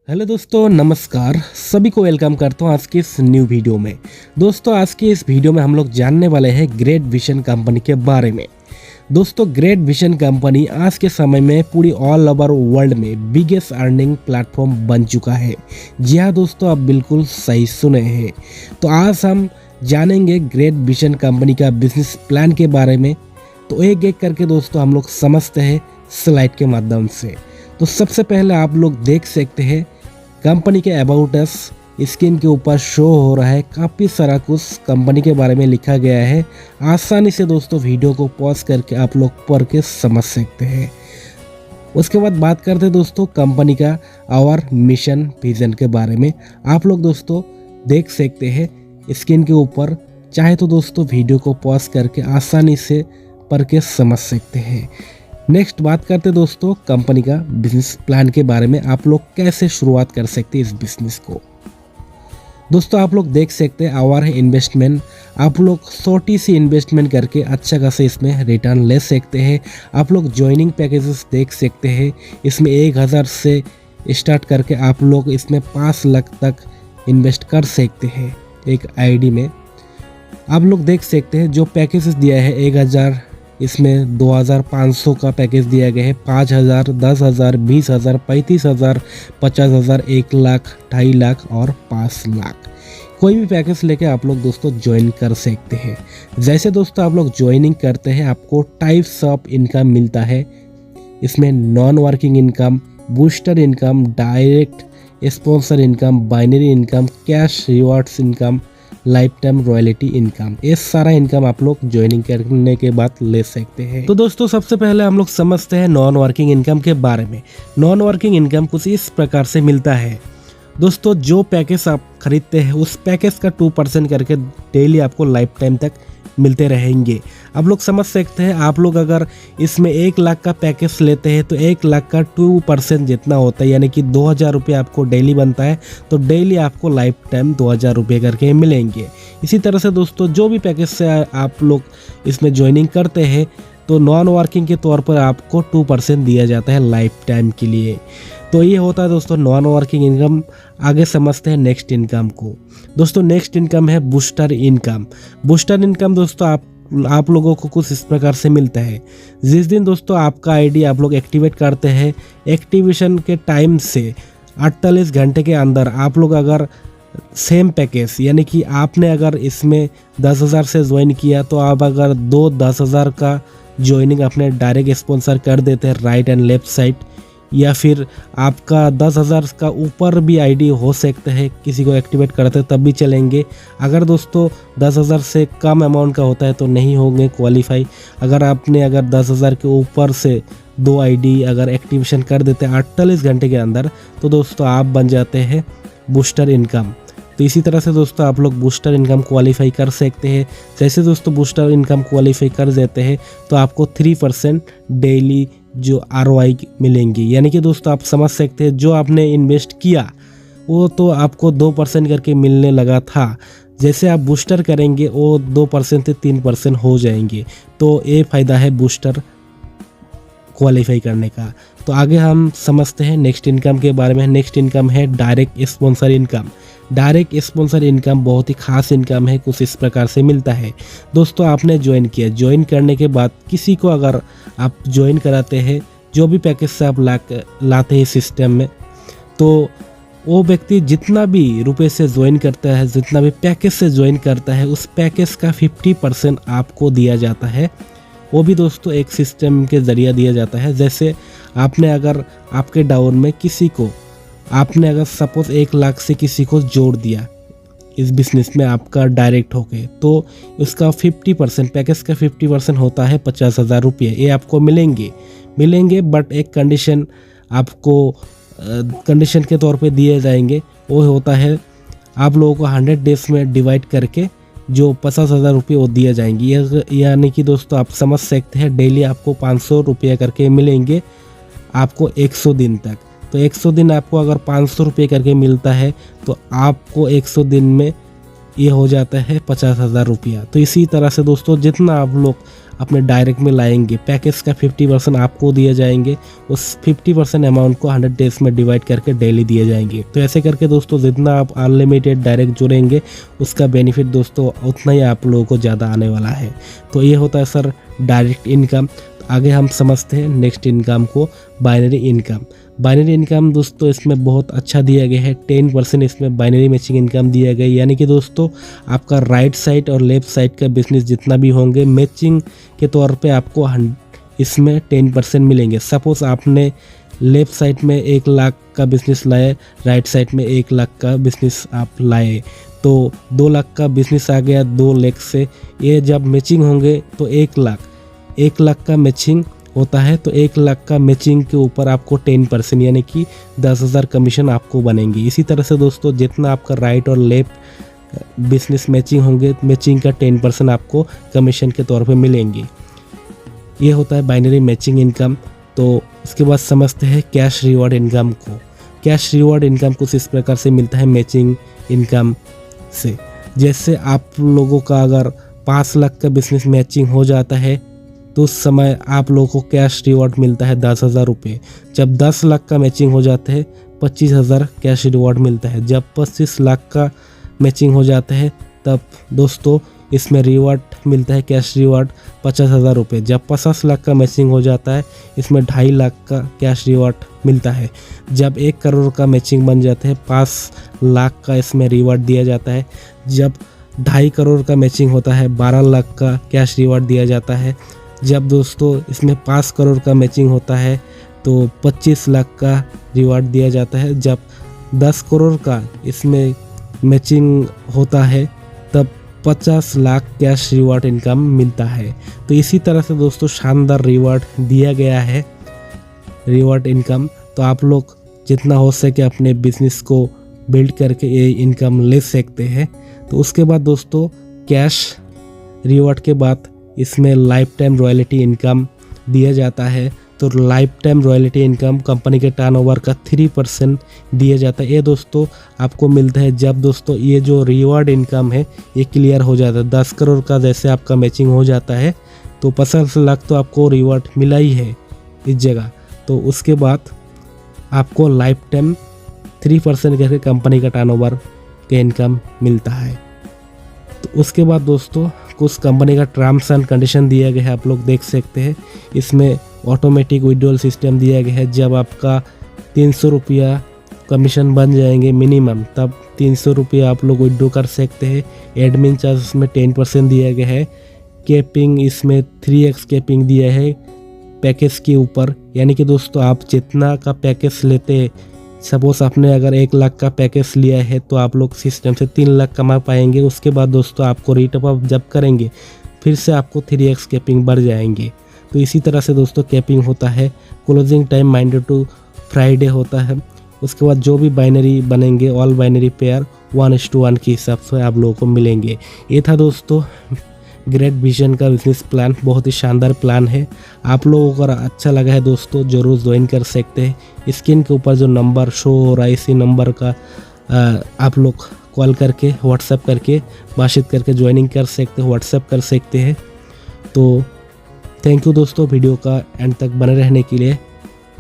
Hello दोस्तों, नमस्कार। सभी को वेलकम करता हूँ आज के इस न्यू वीडियो में। दोस्तों, आज के इस वीडियो में हम लोग जानने वाले हैं ग्रेट विजन कंपनी के बारे में। दोस्तों, ग्रेट विजन कंपनी आज के समय में पूरी ऑल ओवर वर्ल्ड में बिगेस्ट अर्निंग प्लेटफॉर्म बन चुका है। जी हाँ दोस्तों, आप बिल्कुल सही सुने हैं। तो आज हम जानेंगे ग्रेट विजन कंपनी का बिजनेस प्लान के बारे में। तो एक एक करके दोस्तों हम लोग समझते हैं स्लाइड के माध्यम से। तो सबसे पहले आप लोग देख सकते हैं कंपनी के अबाउट अस स्क्रीन के ऊपर शो हो रहा है। काफ़ी सारा कुछ कंपनी के बारे में लिखा गया है। आसानी से दोस्तों वीडियो को पॉज करके आप लोग पढ़ के समझ सकते हैं। उसके बाद बात करते हैं दोस्तों कंपनी का आवर मिशन विजन के बारे में। आप लोग दोस्तों देख सकते हैं स्क्रीन के ऊपर। चाहे तो दोस्तों वीडियो को पॉज करके आसानी से पढ़ के समझ सकते हैं। नेक्स्ट बात करते दोस्तों कंपनी का बिजनेस प्लान के बारे में। आप लोग कैसे शुरुआत कर सकते हैं इस बिजनेस को। दोस्तों आप लोग देख सकते हैं आवर इन्वेस्टमेंट। आप लोग छोटी सी इन्वेस्टमेंट करके अच्छा खासा इसमें रिटर्न ले सकते हैं। आप लोग ज्वाइनिंग पैकेजेस देख सकते हैं। इसमें 1000 से स्टार्ट करके आप लोग इसमें 5 लाख तक इन्वेस्ट कर सकते हैं एक आईडी में। आप लोग देख सकते हैं जो पैकेजेस दिया है 1000, इसमें 2500 का पैकेज दिया गया है, 5000, 10,000, 20,000, 35,000, 50,000, 1 लाख, 2.5 लाख और 5 लाख। कोई भी पैकेज लेके आप लोग दोस्तों ज्वाइन कर सकते हैं। जैसे दोस्तों आप लोग ज्वाइनिंग करते हैं आपको टाइप्स ऑफ इनकम मिलता है। इसमें non working income, booster income, direct sponsor income, binary income, cash rewards income, life time royalty income, ये सारा इनकम आप लोग ज्वाइनिंग करने के बाद ले सकते हैं। तो दोस्तों सबसे पहले हम लोग समझते हैं नॉन वर्किंग इनकम के बारे में। नॉन वर्किंग इनकम कुछ इस प्रकार से मिलता है। दोस्तों जो पैकेज आप खरीदते हैं उस पैकेज का 2% करके डेली आपको लाइफ टाइम तक मिलते रहेंगे। आप लोग समझ सकते हैं, आप लोग अगर इसमें 1 लाख का पैकेज लेते हैं तो 1 लाख का 2% जितना होता है, यानी कि 2000 रुपये आपको डेली बनता है। तो डेली आपको लाइफ टाइम 2000 रुपये करके मिलेंगे। इसी तरह से दोस्तों जो भी पैकेज से आप लोग इसमें ज्वाइनिंग करते हैं तो नॉन वर्किंग के तौर पर आपको 2% दिया जाता है लाइफ टाइम के लिए। तो ये होता है दोस्तों नॉन वर्किंग इनकम। आगे समझते हैं नेक्स्ट इनकम को। दोस्तों नेक्स्ट इनकम है बूस्टर इनकम। बूस्टर इनकम दोस्तों आप लोगों को कुछ इस प्रकार से मिलता है। जिस दिन दोस्तों आपका आईडी आप लोग एक्टिवेट करते हैं, एक्टिवेशन के टाइम से 48 घंटे के अंदर आप लोग अगर सेम पैकेज, यानी कि आपने अगर इसमें 10,000 से ज्वाइन किया तो आप अगर 10,000 का ज्वाइनिंग अपने डायरेक्ट स्पॉन्सर कर देते हैं राइट एंड लेफ्ट साइड, या फिर आपका 10,000 का ऊपर भी आईडी हो सकते हैं, किसी को एक्टिवेट करते तब भी चलेंगे। अगर दोस्तों 10,000 से कम अमाउंट का होता है तो नहीं होंगे क्वालिफाई। अगर 10,000 के ऊपर से 2 आईडी अगर एक्टिवेशन कर देते हैं 48 घंटे के अंदर तो दोस्तों आप बन जाते हैं बूस्टर इनकम। तो इसी तरह से दोस्तों आप लोग बूस्टर इनकम क्वालिफाई कर सकते हैं। जैसे दोस्तों बूस्टर इनकम क्वालिफाई कर देते हैं तो आपको 3% डेली जो ROI मिलेंगी। यानी कि दोस्तों आप समझ सकते हैं जो आपने इन्वेस्ट किया वो तो आपको 2% करके मिलने लगा था। जैसे आप बूस्टर करेंगे वो 2% से 3% हो जाएंगे। तो ये फ़ायदा है बूस्टर क्वालिफाई करने का। तो आगे हम समझते हैं नेक्स्ट इनकम के बारे में। नेक्स्ट इनकम है direct sponsor income. Direct sponsor income बहुत ही खास इनकम है। कुछ इस प्रकार से मिलता है। दोस्तों आपने ज्वाइन किया, ज्वाइन करने के बाद किसी को अगर आप ज्वाइन कराते हैं, जो भी पैकेज से आप लाते हैं सिस्टम में, तो वो व्यक्ति जितना भी रुपए से ज्वाइन करता है, जितना भी पैकेज से ज्वाइन करता है, उस पैकेज का 50% आपको दिया जाता है। वो भी दोस्तों एक सिस्टम के ज़रिए दिया जाता है। जैसे आपने अगर आपके डाउन में किसी को आपने अगर सपोज 1 लाख से किसी को जोड़ दिया इस बिज़नेस में आपका डायरेक्ट होके, तो उसका 50% पैकेज का 50% होता है 50,000 रुपये। ये आपको मिलेंगे बट एक कंडीशन आपको कंडीशन के तौर पे दिए जाएंगे। वो होता है आप लोगों को 100 डेज में डिवाइड करके जो 50,000 रुपये वो दिए जाएंगे। यानी कि दोस्तों आप समझ सकते हैं डेली आपको 500 रुपये करके मिलेंगे आपको 100 दिन तक। तो 100 दिन आपको अगर 500 रुपये करके मिलता है तो आपको 100 दिन में ये हो जाता है 50,000 रुपया। तो इसी तरह से दोस्तों जितना आप लोग अपने डायरेक्ट में लाएंगे। पैकेज का 50% आपको दिए जाएंगे, उस 50% अमाउंट को 100 डेज में डिवाइड करके डेली दिए जाएंगे। तो ऐसे करके दोस्तों जितना आप अनलिमिटेड डायरेक्ट जुड़ेंगे उसका बेनिफिट दोस्तों उतना ही आप लोगों को ज़्यादा आने वाला है। तो ये होता है सर डायरेक्ट इनकम। आगे हम समझते हैं नेक्स्ट इनकम को, बाइनरी इनकम। बाइनरी इनकम दोस्तों इसमें बहुत अच्छा दिया गया है, 10% इसमें बाइनरी मैचिंग इनकम दिया गया है। यानी कि दोस्तों आपका राइट साइड और लेफ्ट साइड का बिजनेस जितना भी होंगे मैचिंग के तौर पे आपको इसमें 10% मिलेंगे। सपोज़ आपने लेफ्ट साइड में 1 लाख का बिजनेस लाए, राइट साइड में 1 लाख का बिजनेस आप लाए, तो 2 लाख का बिजनेस आ गया 2 लाख से। ये जब मैचिंग होंगे तो 1 लाख का मैचिंग होता है, तो 1 लाख का मैचिंग के ऊपर आपको 10% यानी कि 10,000 कमीशन आपको बनेंगे। इसी तरह से दोस्तों जितना आपका राइट और लेफ्ट बिजनेस मैचिंग होंगे, मैचिंग का 10% आपको कमीशन के तौर पे मिलेंगे। ये होता है बाइनरी मैचिंग इनकम। तो उसके बाद समझते हैं कैश रिवॉर्ड इनकम को। कैश रिवॉर्ड इनकम कुछ इस प्रकार से मिलता है मैचिंग इनकम से। जैसे आप लोगों का अगर 5 लाख का बिजनेस मैचिंग हो जाता है तो उस समय आप लोगों को कैश रिवॉर्ड मिलता है 10,000 रुपये। जब 10 लाख का मैचिंग हो जाता है 25,000 कैश रिवॉर्ड मिलता है। जब 25 लाख का मैचिंग हो जाता है तब दोस्तों इसमें रिवॉर्ड मिलता है कैश रिवॉर्ड 50,000 रुपये। जब 50 लाख का मैचिंग हो जाता है इसमें 2.5 लाख का कैश रिवॉर्ड मिलता है। जब 1 करोड़ का मैचिंग बन जाता है 5 लाख का इसमें रिवॉर्ड दिया जाता है। जब 2.5 करोड़ का मैचिंग होता है 12 लाख का कैश रिवॉर्ड दिया जाता है। जब दोस्तों इसमें 5 करोड़ का मैचिंग होता है तो 25 लाख का रिवॉर्ड दिया जाता है। जब 10 करोड़ का इसमें मैचिंग होता है तब 50 लाख कैश रिवॉर्ड इनकम मिलता है। तो इसी तरह से दोस्तों शानदार रिवॉर्ड दिया गया है, रिवॉर्ड इनकम। तो आप लोग जितना हो सके अपने बिजनेस को बिल्ड करके ये इनकम ले सकते हैं। तो उसके बाद दोस्तों कैश रिवॉर्ड के बाद इसमें लाइफ टाइम रॉयल्टी इनकम दिया जाता है। तो life time royalty income company के टर्नओवर का 3% दिया जाता है। ये दोस्तों आपको मिलता है जब दोस्तों ये जो रिवॉर्ड इनकम है ये क्लियर हो जाता है। 10 करोड़ का जैसे आपका मैचिंग हो जाता है तो 50 लाख तो आपको रिवॉर्ड मिला ही है इस जगह। तो उसके बाद आपको लाइफ टाइम 3% करके कंपनी का टर्नओवर का इनकम मिलता है। तो उसके बाद दोस्तों कुछ कंपनी का टर्म्स एंड कंडीशन दिया गया है, आप लोग देख सकते हैं। इसमें ऑटोमेटिक विड्रॉल सिस्टम दिया गया है। जब आपका 300 रुपया कमीशन बन जाएंगे मिनिमम तब 300 रुपया आप लोग विड्रॉ कर सकते हैं। एडमिन चार्ज इसमें 10% दिया गया है। कैपिंग इसमें 3x कैपिंग दिया है पैकेज के ऊपर। यानी कि दोस्तों आप जितना का पैकेज लेते हैं, सपोज आपने अगर 1 लाख का पैकेज लिया है तो आप लोग सिस्टम से 3 लाख कमा पाएंगे। उसके बाद दोस्तों आपको रेट अप जब करेंगे फिर से आपको 3x कैपिंग बढ़ जाएंगे। तो इसी तरह से दोस्तों कैपिंग होता है। Closing time Monday to Friday होता है। उसके बाद जो भी बाइनरी बनेंगे ऑल बाइनरी पेयर 1:1 के हिसाब से आप लोगों को मिलेंगे। ये था दोस्तों ग्रेट विजन का बिजनेस प्लान। बहुत ही शानदार प्लान है। आप लोगों को अगर अच्छा लगा है दोस्तों ज़रूर ज्वाइन कर सकते हैं। स्क्रीन के ऊपर जो नंबर शो हो रहा है इसी नंबर का आप लोग कॉल करके व्हाट्सएप करके बातचीत करके ज्वाइनिंग कर सकते हैं, व्हाट्सएप कर सकते हैं। तो थैंक यू दोस्तों वीडियो का एंड तक बने रहने के लिए।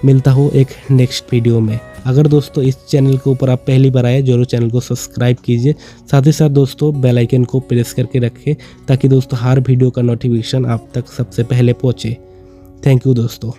मिलता हूँ एक नेक्स्ट वीडियो में। अगर दोस्तों इस चैनल के ऊपर आप पहली बार आए जरूर चैनल को सब्सक्राइब कीजिए। साथ ही साथ दोस्तों बेल आइकन को प्रेस करके रखें ताकि दोस्तों हर वीडियो का नोटिफिकेशन आप तक सबसे पहले पहुँचे। थैंक यू दोस्तों।